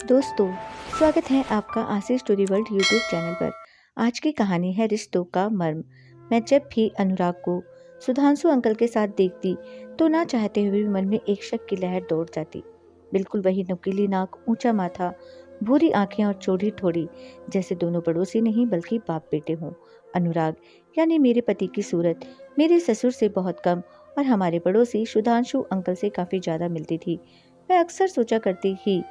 दोस्तों, स्वागत है आपका आशी स्टोरी वर्ल्ड यूट्यूब चैनल पर। आज की कहानी है रिश्तों का मर्म। मैं जब भी अनुराग को सुधांशु अंकल के साथ देखती तो ना चाहते हुए भी मन में एक शक की लहर दौड़ जाती। बिल्कुल वही नुकीली नाक, ऊंचा माथा, भूरी आंखें और चौड़ी ठोड़ी, जैसे दोनों पड़ोसी नहीं बल्कि बाप बेटे हों। अनुराग यानी मेरे पति की सूरत मेरे ससुर से बहुत कम और हमारे पड़ोसी सुधांशु अंकल से काफी ज्यादा मिलती थी। मैं अक्सर सोचा करती ही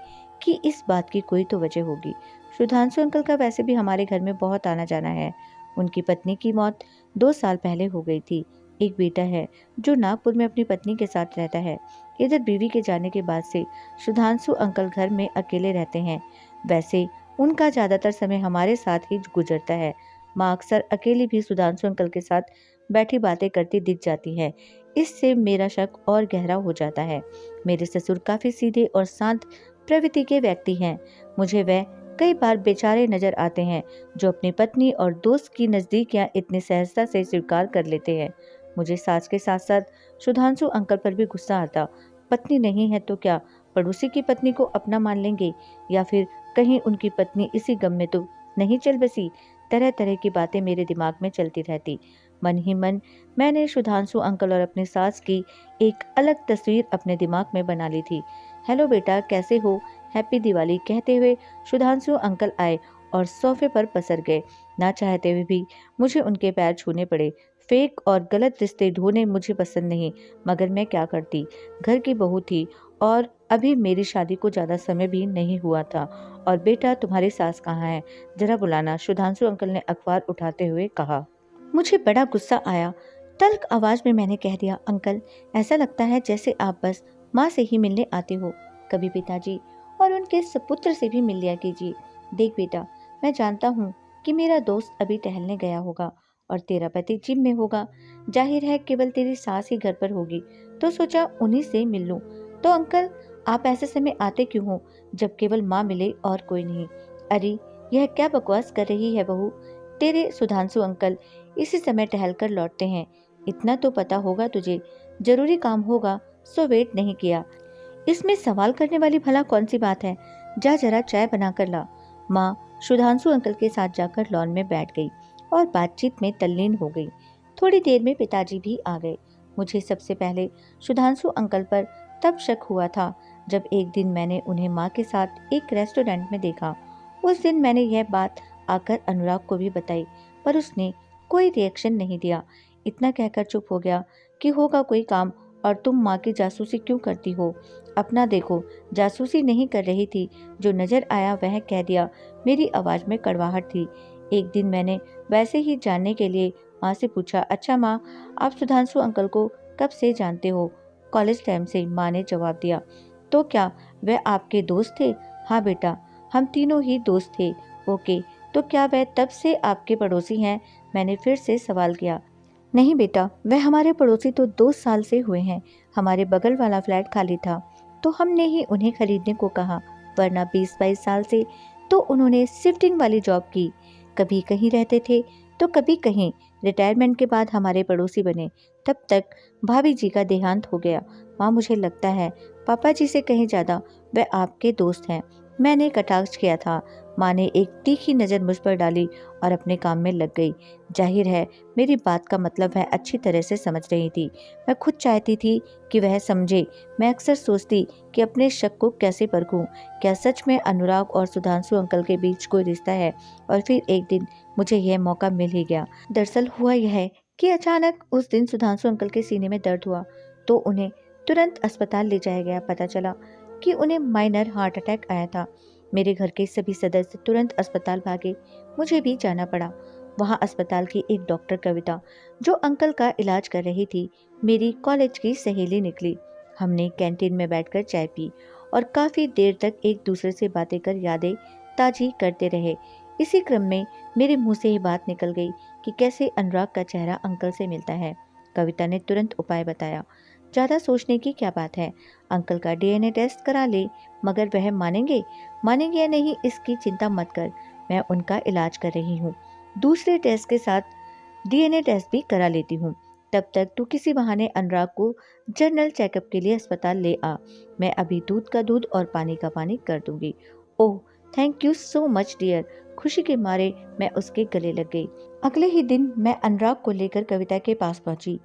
कि इस बात की कोई तो वजह होगी। सुधांशु अंकल का वैसे भी हमारे घर में बहुत आना जाना है। उनकी पत्नी की मौत 2 साल पहले हो गई थी। एक बेटा है जो नागपुर में अपनी पत्नी के साथ रहता है। इधर बीवी के जाने के बाद से सुधांशु अंकल घर में अकेले रहते हैं। वैसे उनका ज्यादातर समय हमारे साथ ही गुजरता है। माँ अक्सर अकेली भी सुधांशु अंकल के साथ बैठी बातें करती दिख जाती है। इससे मेरा शक और गहरा हो जाता है। मेरे ससुर काफी सीधे और शांत प्रवृत्ति के व्यक्ति हैं। मुझे वह कई बार बेचारे नजर आते हैं जो अपनी पत्नी और दोस्त की नजदीकियां इतनी सहजता से स्वीकार कर लेते हैं। मुझे सास के साथ साथ सुधांशु अंकल पर भी गुस्सा आता। पत्नी नहीं है तो क्या पड़ोसी की पत्नी को अपना मान लेंगे, या फिर कहीं उनकी पत्नी इसी गम में तो नहीं चल बसी। तरह तरह की बातें मेरे दिमाग में चलती रहती। मन ही मन मैंने सुधांशु अंकल और अपनी सास की एक अलग तस्वीर अपने दिमाग में बना ली थी। हेलो बेटा, कैसे हो, हैप्पी दिवाली कहते हुए सुधांशु अंकल आए और सोफे पर पसर गए। ना चाहते हुए भी मुझे उनके पैर छूने पड़े। फेक और गलत रिश्ते ढूंढने मुझे पसंद नहीं, मगर मैं क्या करती। घर की बहू थी और अभी मेरी शादी को ज्यादा समय भी नहीं हुआ था। और बेटा, तुम्हारी सास कहाँ है, जरा बुलाना, सुधांशु अंकल ने अखबार उठाते हुए कहा। मुझे बड़ा गुस्सा आया। तल्ख आवाज में मैंने कह दिया, अंकल, ऐसा लगता है जैसे आप बस माँ से ही मिलने आते हो। कभी पिताजी और उनके सपुत्र से भी मिल लिया कीजिए। देख बेटा, मैं जानता हूँ कि मेरा दोस्त अभी टहलने गया होगा और तेरा पति जिम में होगा। जाहिर है केवल तेरी सास ही घर पर होगी, तो सोचा उन्हीं से मिल लूं। तो अंकल, आप ऐसे समय आते क्यों हो जब केवल माँ मिले और कोई नहीं? अरे, यह क्या बकवास कर रही है बहू। तेरे सुधांशु अंकल इसी समय टहल कर लौटते हैं। इतना तो पता होगा तुझे, जरूरी काम होगा सो वेट नहीं किया। इसमें सवाल करने वाली भला कौन सी बात है? जा जरा चाय बना कर ला। माँ सुधांशु अंकल के साथ जाकर लॉन में बैठ गई और बातचीत में तल्लीन हो गई। थोड़ी देर में पिताजी भी आ गए। मुझे सबसे पहले सुधांशु अंकल पर तब शक हुआ था जब एक दिन मैंने उन्हें माँ के साथ एक रेस्टोरेंट में देखा। उस दिन मैंने यह बात आकर अनुराग को भी बताई, पर उसने कोई रिएक्शन नहीं दिया। इतना कहकर चुप हो गया कि होगा कोई काम और तुम माँ की जासूसी क्यों करती हो? अपना देखो, जासूसी नहीं कर रही थी, जो नजर आया वह कह दिया। मेरी आवाज में कड़वाहट थी। एक दिन मैंने वैसे ही जानने के लिए माँ से पूछा, अच्छा माँ, आप सुधांशु अंकल को कब से जानते हो? कॉलेज टाइम से, माँ ने जवाब दिया। तो क्या वह आपके दोस्त थे? हाँ बेटा, हम तीनों ही दोस्त थे। ओके, तो क्या वह तब से आपके पड़ोसी हैं? मैंने फिर से सवाल किया। नहीं बेटा, वह हमारे पड़ोसी तो 2 साल से हुए हैं। हमारे बगल वाला फ्लैट खाली था तो हमने ही उन्हें खरीदने को कहा, वरना 20-22 साल से तो उन्होंने शिफ्टिंग वाली जॉब की। कभी कहीं रहते थे तो कभी कहीं। रिटायरमेंट के बाद हमारे पड़ोसी बने। तब तक भाभी जी का देहांत हो गया। माँ, मुझे लगता है पापा जी से कहीं ज्यादा वह आपके दोस्त हैं। मैंने कटाक्ष किया था। माँ ने एक तीखी नज़र मुझ पर डाली और अपने काम में लग गई। जाहिर है मेरी बात का मतलब वह अच्छी तरह से समझ रही थी। मैं खुद चाहती थी कि वह समझे। मैं अक्सर सोचती कि अपने शक को कैसे परखूं। क्या सच में अनुराग और सुधांशु अंकल के बीच कोई रिश्ता है? और फिर एक दिन मुझे यह मौका मिल ही गया। दरअसल हुआ यह है कि अचानक उस दिन सुधांशु अंकल के सीने में दर्द हुआ तो उन्हें तुरंत अस्पताल ले जाया गया। पता चला कि उन्हें माइनर हार्ट अटैक आया था। मेरे घर के सभी सदस्य तुरंत अस्पताल भागे। मुझे भी जाना पड़ा। वहाँ अस्पताल की एक डॉक्टर कविता, जो अंकल का इलाज कर रही थी, मेरी कॉलेज की सहेली निकली। हमने कैंटीन में बैठकर चाय पी और काफी देर तक एक दूसरे से बातें कर यादें ताजी करते रहे। इसी क्रम में मेरे मुंह से ही बात निकल गई कि कैसे अनुराग का चेहरा अंकल से मिलता है। कविता ने तुरंत उपाय बताया। ज्यादा सोचने की क्या बात है, अंकल का डीएनए टेस्ट करा ले। मगर वह मानेंगे या नहीं इसकी चिंता मत कर, मैं उनका इलाज कर रही हूँ। दूसरे टेस्ट के साथ डीएनए टेस्ट भी करा लेती हूँ। तब तक तू किसी बहाने अनुराग को जनरल चेकअप के लिए अस्पताल ले आ। मैं अभी दूध का दूध और पानी का पानी कर दूंगी। Oh, thank you so much dear. खुशी के मारे मैं उसके गले लग गई। अगले ही दिन मैं अनुराग को लेकर कविता के पास पहुंची।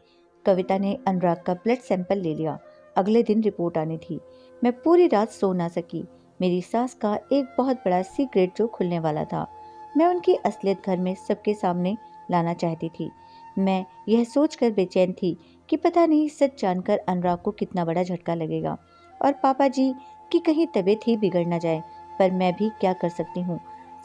कविता ने अनुराग का ब्लड सैंपल ले लिया। अगले दिन रिपोर्ट आनी थी। मैं पूरी रात सो ना सकी। मेरी सास का एक बहुत बड़ा सीक्रेट जो खुलने वाला था, मैं उनकी असलियत घर में सबके सामने लाना चाहती थी। मैं यह सोचकर बेचैन थी कि पता नहीं सच जानकर अनुराग को कितना बड़ा झटका लगेगा और पापा जी की कहीं तबीयत ही बिगड़ न जाए। पर मैं भी क्या कर सकती हूँ,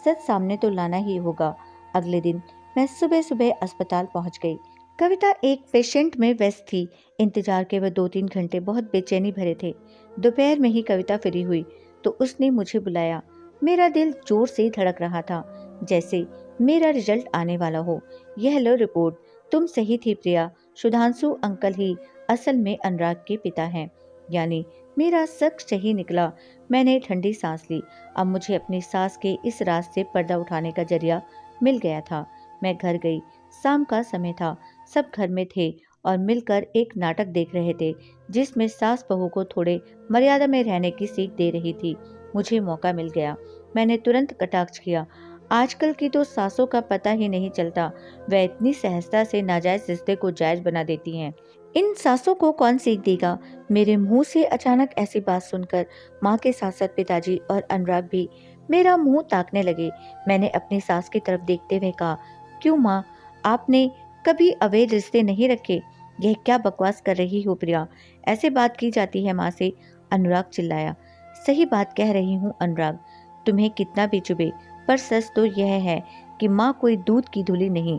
सच सामने तो लाना ही होगा। अगले दिन मैं सुबह सुबह अस्पताल पहुँच गई। कविता एक पेशेंट में व्यस्त थी। इंतजार के वह 2-3 घंटे बहुत बेचैनी भरे थे। दोपहर में ही कविता फ्री हुई तो उसने मुझे बुलाया। मेरा दिल जोर से धड़क रहा था, जैसे मेरा रिजल्ट आने वाला हो। यह लो रिपोर्ट, तुम सही थी प्रिया, सुधांशु अंकल ही असल में अनुराग के पिता हैं। यानी मेरा शक सही निकला। मैंने ठंडी सांस ली। अब मुझे अपनी सास के इस राज से पर्दा उठाने का जरिया मिल गया था। मैं घर गई। शाम का समय था। सब घर में थे और मिलकर एक नाटक देख रहे थे, जिसमें सास बहू को थोड़े मर्यादा में रहने की सीख दे रही थी। मुझे मौका मिल गया। मैंने तुरंत कटाक्ष किया। आजकल की तो सासों का पता ही नहीं चलता, वह इतनी सहजता से नाजायज रिश्ते को जायज बना देती हैं। इन सासों को कौन सीख देगा। मेरे मुंह से अचानक ऐसी बात सुनकर माँ के साथ साथ पिताजी और अनुराग भी मेरा मुंह ताकने लगे। मैंने अपनी सास की तरफ देखते हुए कहा, क्यों माँ, आपने कभी अवैध रिश्ते नहीं रखे? यह क्या बकवास कर रही हो प्रिया, ऐसे बात की जाती है माँ से? अनुराग चिल्लाया। सही बात कह रही हूँ अनुराग, तुम्हें कितना भी चुभे, पर सच तो यह है कि माँ कोई दूध की धुली नहीं।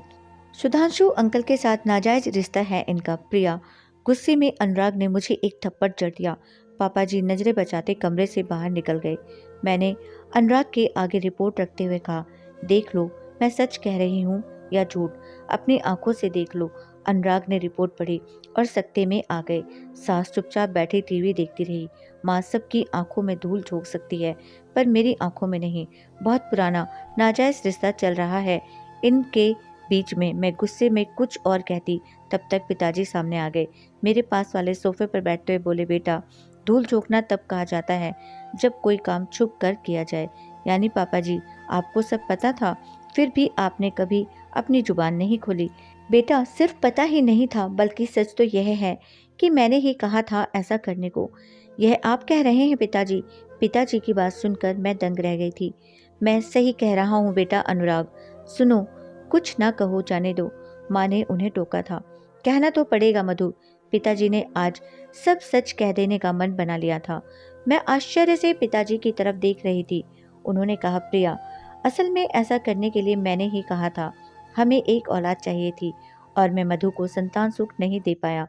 सुधांशु अंकल के साथ नाजायज रिश्ता है इनका। प्रिया, गुस्से में अनुराग ने मुझे एक थप्पड़ जड़ दिया। पापा जी नजरें बचाते कमरे से बाहर निकल गए। मैंने अनुराग के आगे रिपोर्ट रखते हुए कहा, देख लो, मैं सच कह रही हूँ या झूठ, अपनी आंखों से देख लो। अनुराग ने रिपोर्ट पढ़ी और सकते में आ गए। सास चुपचाप बैठी टीवी देखती रही। माँ सबकी आंखों में धूल झोंक सकती है, पर मेरी आंखों में नहीं। बहुत पुराना नाजायज रिश्ता चल रहा है इनके बीच में। मैं गुस्से में कुछ और कहती, तब तक पिताजी सामने आ गए। मेरे पास वाले सोफे पर बैठते हुए बोले, बेटा, धूल झोंकना तब कहा जाता है जब कोई काम छुप कर किया जाए। यानी पापा जी, आपको सब पता था, फिर भी आपने कभी अपनी जुबान नहीं खोली। बेटा, सिर्फ पता ही नहीं था, बल्कि सच तो यह है कि मैंने ही कहा था ऐसा करने को। यह आप कह रहे हैं पिताजी? पिताजी की बात सुनकर मैं दंग रह गई थी। मैं सही कह रहा हूँ बेटा अनुराग। सुनो, कुछ ना कहो, जाने दो, माँ ने उन्हें टोका था। कहना तो पड़ेगा मधु, पिताजी ने आज सब सच कह देने का मन बना लिया था। मैं आश्चर्य से पिताजी की तरफ देख रही थी। उन्होंने कहा, प्रिया, असल में ऐसा करने के लिए मैंने ही कहा था। हमें एक औलाद चाहिए थी और मैं मधु को संतान सुख नहीं दे पाया।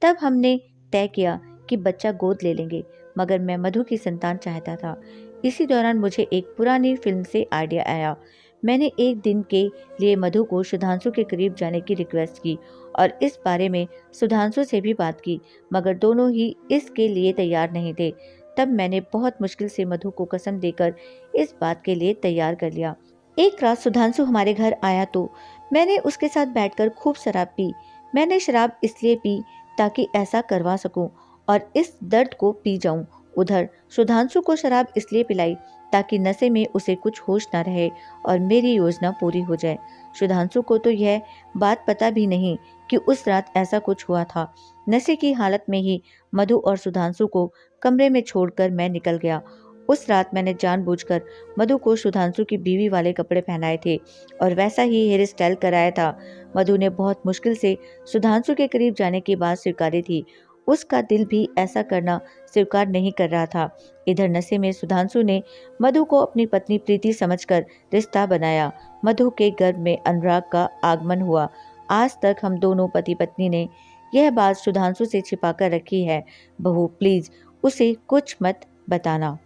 तब हमने तय किया कि बच्चा गोद ले लेंगे, मगर मैं मधु की संतान चाहता था। इसी दौरान मुझे एक पुरानी फिल्म से आइडिया आया। मैंने एक दिन के लिए मधु को सुधांशु के करीब जाने की रिक्वेस्ट की और इस बारे में सुधांशु से भी बात की, मगर दोनों ही इसके लिए तैयार नहीं थे। तब मैंने बहुत मुश्किल से मधु को कसम देकर इस बात के लिए तैयार कर लिया। एक रात सुधांशु हमारे घर आया तो मैंने उसके साथ बैठकर खूब शराब पी। मैंने शराब इसलिए पी ताकि ऐसा करवा सकूं और इस दर्द को पी जाऊं। उधर सुधांशु को शराब इसलिए पिलाई ताकि नशे में उसे कुछ होश न रहे और मेरी योजना पूरी हो जाए। सुधांशु को तो यह बात पता भी नहीं कि उस रात ऐसा कुछ हुआ था। नशे की हालत में ही मधु और सुधांशु को कमरे में छोड़कर मैं निकल गया। उस रात मैंने जानबूझकर मधु को सुधांशु की बीवी वाले कपड़े पहनाए थे और वैसा ही हेयर स्टाइल कराया था। मधु ने बहुत मुश्किल से सुधांशु के करीब जाने की बात स्वीकारी थी। उसका दिल भी ऐसा करना स्वीकार नहीं कर रहा था। इधर नशे में सुधांशु ने मधु को अपनी पत्नी प्रीति समझकर रिश्ता बनाया। मधु के गर्भ में अनुराग का आगमन हुआ। आज तक हम दोनों पति पत्नी ने यह बात सुधांशु से छिपाकर रखी है। बहू, प्लीज उसे कुछ मत बताना।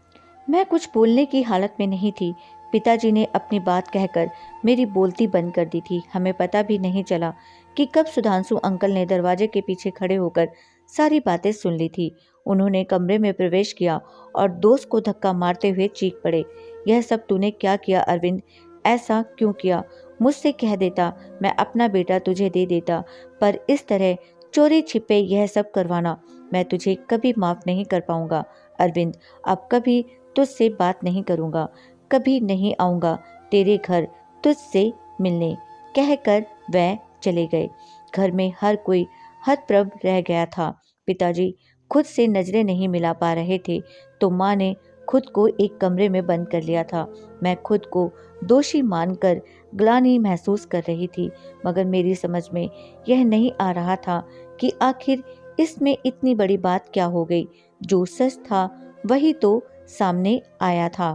मैं कुछ बोलने की हालत में नहीं थी। पिताजी ने अपनी बात कहकर मेरी बोलती बंद कर दी थी। हमें पता भी नहीं चला कि कब सुधांशु अंकल ने दरवाजे के पीछे खड़े होकर सारी बातें सुन ली थी। उन्होंने कमरे में प्रवेश किया और दोस्त को धक्का मारते हुए चीख पड़े, यह सब तूने क्या किया अरविंद? ऐसा क्यों किया? मुझसे कह देता, मैं अपना बेटा तुझे दे देता, पर इस तरह चोरी छिपे यह सब करवाना, मैं तुझे कभी माफ नहीं कर पाऊंगा। अरविंद, अब कभी तुझसे बात नहीं करूँगा, कभी नहीं आऊँगा तेरे घर तुझसे मिलने, कहकर वह चले गए। घर में हर कोई हतप्रभ रह गया था। पिताजी खुद से नजरें नहीं मिला पा रहे थे तो माँ ने खुद को एक कमरे में बंद कर लिया था। मैं खुद को दोषी मानकर ग्लानि महसूस कर रही थी, मगर मेरी समझ में यह नहीं आ रहा था कि आखिर इसमें इतनी बड़ी बात क्या हो गई। जो सच था वही तो सामने आया था।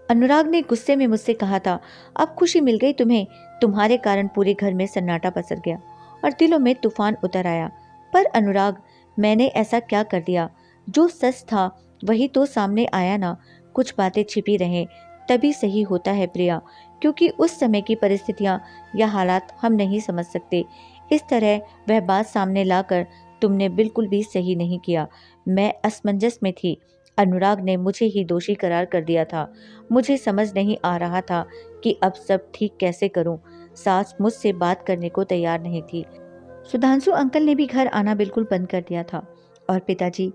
अनुराग ने गुस्से में मुझसे कहा था, अब खुशी मिल गई तुम्हें, तुम्हारे कारण पूरे घर में सन्नाटा पसर गया और दिलों में तूफान उतर आया। पर अनुराग, मैंने ऐसा क्या कर दिया? जो सच था वही तो सामने आया ना। कुछ बातें छिपी रहें तभी सही होता है प्रिया, क्योंकि उस समय की परिस्थितियां या हालात हम नहीं समझ सकते। इस तरह वह बात सामने लाकर तुमने बिल्कुल भी सही नहीं किया। मैं असमंजस में थी। अनुराग ने मुझे ही दोषी करार कर दिया था। मुझे समझ नहीं आ रहा था कि अब सब ठीक कैसे करूं। सास मुझसे बात करने को तैयार नहीं थी। सुधांशु अंकल ने भी घर आना बिल्कुल बंद कर दिया था और पिताजी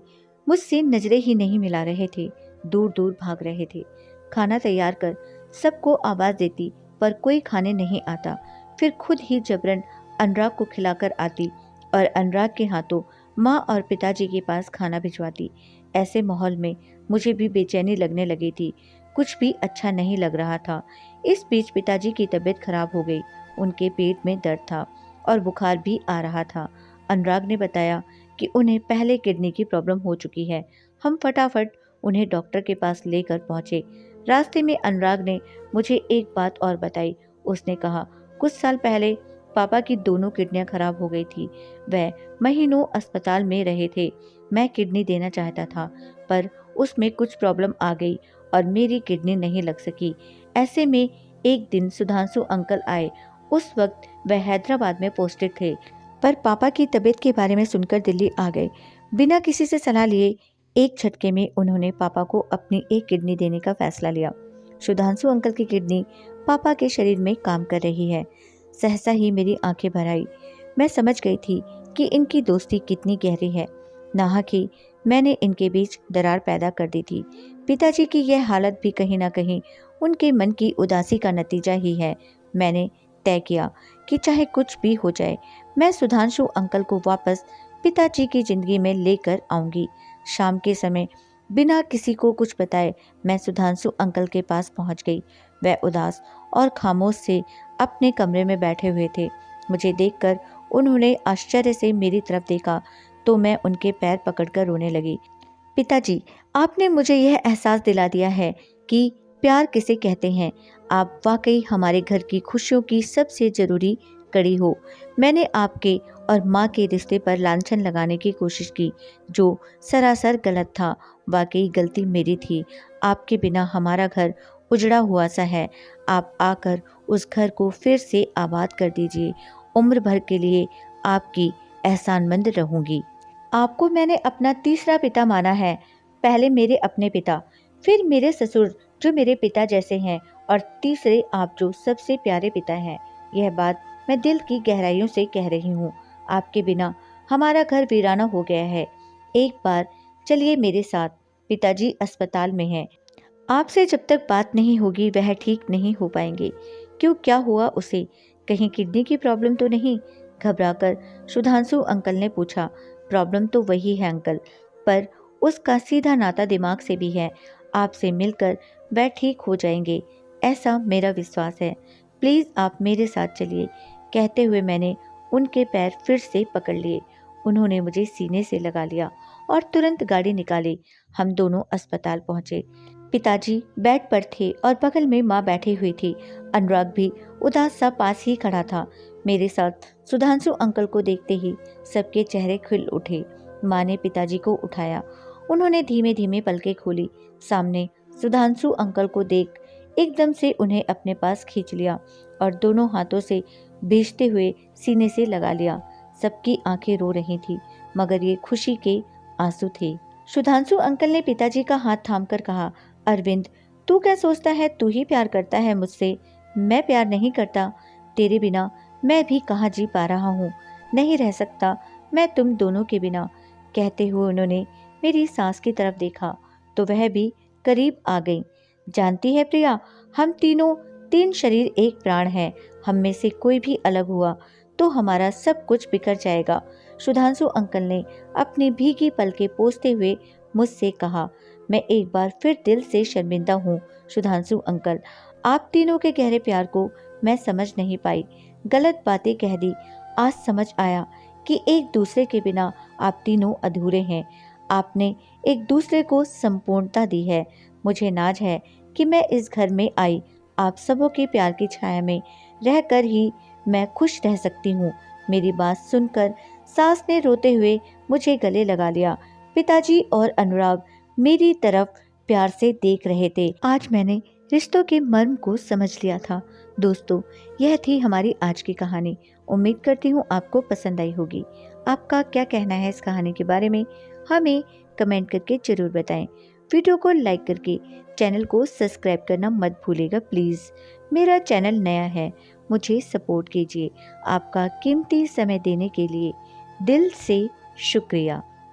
मुझसे नजरें ही नहीं मिला रहे थे, दूर दूर भाग रहे थे। खाना तैयार कर सबको आवाज देती पर कोई खाने नहीं आता। फिर खुद ही जबरन अनुराग को खिलाकर आती और अनुराग के हाथों माँ और पिताजी के पास खाना भिजवाती। ऐसे माहौल में मुझे भी बेचैनी लगने लगी थी। कुछ भी अच्छा नहीं लग रहा था। इस बीच पिताजी की तबीयत खराब हो गई। उनके पेट में दर्द था और बुखार भी आ रहा था। अनुराग ने बताया कि उन्हें पहले किडनी की प्रॉब्लम हो चुकी है। हम फटाफट उन्हें डॉक्टर के पास लेकर पहुंचे। रास्ते में अनुराग ने मुझे एक बात और बताई। उसने कहा, कुछ साल पहले पापा की दोनों किडनियां खराब हो गई थी। वह महीनों अस्पताल में रहे थे। मैं किडनी देना चाहता था पर उसमें कुछ प्रॉब्लम आ गई और मेरी किडनी नहीं लग सकी। ऐसे में एक दिन सुधांशु अंकल आए। उस वक्त वह हैदराबाद में पोस्टेड थे, पर पापा की तबीयत के बारे में सुनकर दिल्ली आ गए। बिना किसी से सलाह लिए एक झटके में उन्होंने पापा को अपनी एक किडनी देने का फैसला लिया। सुधांशु अंकल की किडनी पापा के शरीर में काम कर रही है। सहसा ही मेरी आंखें भर आई। मैं समझ गई थी कि इनकी दोस्ती कितनी गहरी है। नाहक ही मैंने इनके बीच दरार पैदा कर दी थी। पिताजी की यह हालत भी कहीं ना कहीं उनके मन की उदासी का नतीजा ही है। मैंने तय किया कि चाहे कुछ भी हो जाए, मैं सुधांशु अंकल को वापस पिताजी की जिंदगी में लेकर आऊंगी। शाम के समय बिना किसी को कुछ बताए मैं सुधांशु अंकल के पास पहुंच गई। वह उदास और खामोश से अपने कमरे में बैठे हुए थे। मुझे देखकर उन्होंने आश्चर्य से मेरी तरफ देखा तो मैं उनके पैर पकड़कर रोने लगी। पिताजी, आपने मुझे यह एहसास दिला दिया है कि प्यार किसे कहते हैं। आप वाकई हमारे घर की खुशियों की सबसे जरूरी कड़ी हो। मैंने आपके और माँ के रिश्ते पर लांछन लगाने की कोशिश की, जो सरासर गलत था। वाकई गलती मेरी थी। आपके बिना हमारा घर उजड़ा हुआ सा है। आप आकर उस घर को फिर से आबाद कर दीजिए। उम्र भर के लिए आपकी एहसानमंद रहूंगी। आपको मैंने अपना तीसरा पिता माना है। पहले मेरे अपने पिता, फिर मेरे ससुर जो मेरे पिता जैसे हैं, और तीसरे आप जो सबसे प्यारे पिता हैं। यह बात मैं दिल की गहराइयों से कह रही हूँ। आपके बिना हमारा घर वीराना हो गया है। एक बार चलिए मेरे साथ। पिताजी अस्पताल में हैं। आपसे जब तक बात नहीं होगी वह ठीक नहीं हो पाएंगे। क्यों, क्या हुआ उसे? कहीं किडनी की प्रॉब्लम तो नहीं? घबराकर सुधांशु अंकल ने पूछा। प्रॉब्लम तो वही है अंकल, पर उसका सीधा नाता दिमाग से भी है। आपसे मिलकर वह ठीक हो जाएंगे, ऐसा मेरा विश्वास है। प्लीज़ आप मेरे साथ चलिए। कहते हुए मैंने उनके पैर फिर से पकड़ लिए। उन्होंने मुझे सीने से लगा लिया और तुरंत गाड़ी निकाली। हम दोनों अस्पताल पहुंचे। पिताजी बेड पर थे और बगल में माँ बैठी हुई थी। अनुराग भी उदास सा पास ही खड़ा था। मेरे साथ सुधांशु अंकल को देखते ही सबके चेहरे खिल उठे। माँ ने पिताजी को उठाया। उन्होंने धीमे धीमे पलकें खोली। सामने सुधांशु अंकल को देख एकदम से उन्हें अपने पास खींच लिया और दोनों हाथों से भींचते हुए सीने से लगा लिया। सबकी आंखें रो रही थी, मगर ये खुशी के आंसू थे। सुधांशु अंकल ने पिताजी का हाथ थामकर कहा, अरविंद, तू क्या सोचता है तू ही प्यार करता है मुझसे? मैं प्यार नहीं करता। तेरे बिना मैं भी कहाँ जी पा रहा हूँ। नहीं रह सकता मैं तुम दोनों के बिना। कहते हुए उन्होंने मेरी सास की तरफ देखा तो वह भी करीब आ गईं। जानती है प्रिया, हम तीनों 3 शरीर एक प्राण हैं। हम में से कोई भी अलग हुआ तो हमारा सब कुछ बिखर जाएगा। सुधांशु अंकल ने अपनी भीगी पलकें पोंछते हुए मुझसे कहा। मैं एक बार फिर दिल से शर्मिंदा हूँ सुधांशु अंकल, आप तीनों के गहरे प्यार को मैं समझ नहीं पाई। गलत बातें कह दी। आज समझ आया कि एक दूसरे के बिना आप तीनों अधूरे हैं। आपने एक दूसरे को संपूर्णता दी है। मुझे नाज है कि मैं इस घर में आई। आप सबों के प्यार की छाया में रहकर ही मैं खुश रह सकती हूँ। मेरी बात सुनकर सास ने रोते हुए मुझे गले लगा लिया। पिताजी और अनुराग मेरी तरफ प्यार से देख रहे थे। आज मैंने रिश्तों के मर्म को समझ लिया था। दोस्तों, यह थी हमारी आज की कहानी। उम्मीद करती हूँ आपको पसंद आई होगी। आपका क्या कहना है इस कहानी के बारे में हमें कमेंट करके जरूर बताएं। वीडियो को लाइक करके चैनल को सब्सक्राइब करना मत भूलिएगा प्लीज़। मेरा चैनल नया है, मुझे सपोर्ट कीजिए। आपका कीमती समय देने के लिए दिल से शुक्रिया।